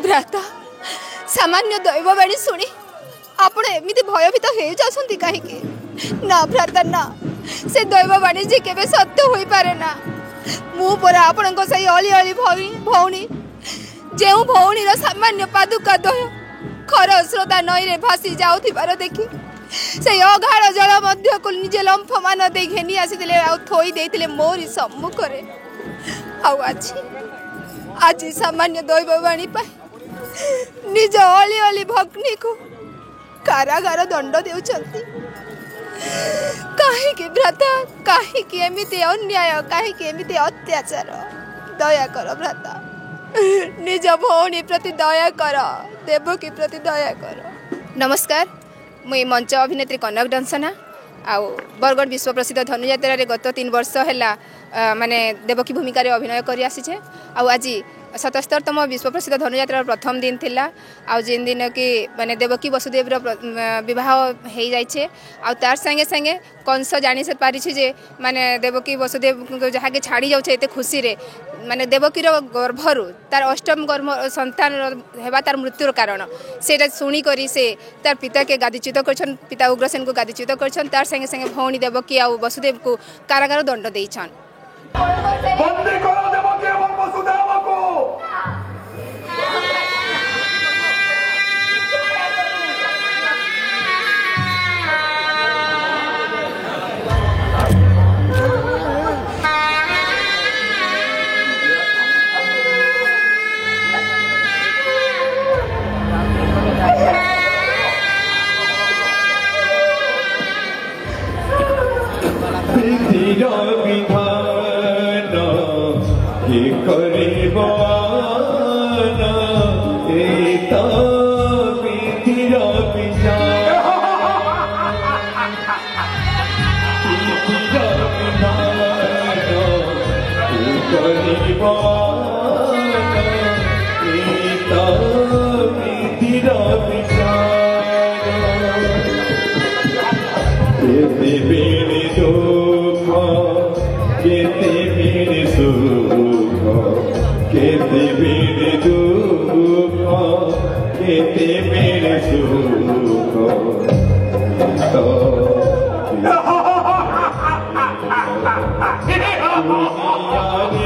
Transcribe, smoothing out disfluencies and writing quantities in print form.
भ्राता सामान्य दैववाणी शुणी आपण एमती भयभीत हो जाती कहीं ना भ्राता ना से दैववाणी जी केवे सत्य हो पारे ना मु परा आपण से अली अली भौणी जो भौणी सामान्य पादुका दय खर स्रोता नई रे भासी जाऊथिबार देखी से अगाढ़ जल मध्य को निजे लंफ मान दे घेनी आसी थोई देते मोरी सम्मुखरे आज सामान्य दैववाणी निज अली अली भग्नी को कारागार दंड देउछंती कहीं भ्राता कहीं एमती अन्याय कहीं एमती अत्याचार दया कर भ्राता निज भौणी प्रति दया कर देवकी प्रति दया कर। नमस्कार मुई मंच अभिनेत्री कनक दंसना आउ बरगढ़ विश्व प्रसिद्ध धनुयात्रा रे गत 3 वर्ष है माने देवकी भूमिका अभिनय कर आसीचे आज 77तम विश्व प्रसिद्ध धनुयात्रा प्रथम दिन थिला आ जिन दिन कि माने देवकी वसुदेव विवाह हो जाइए आर संगे संगे कंस जानी से पारी जे माने देवकी वसुदेव जहाँ के छाड़ी जाऊे एत खुशी रे माने देवकीर गर्भरु तार अष्टम गर्भ संतान हेबा तार मृत्युर कारण से शुणिक से तार पिता के गादीच्युत कर पिता उग्रसेन को गादीच्युत कर तार संगे संगे भौणी देवकी आ वसुदेव को कारागार दंड देइछन। Yeah.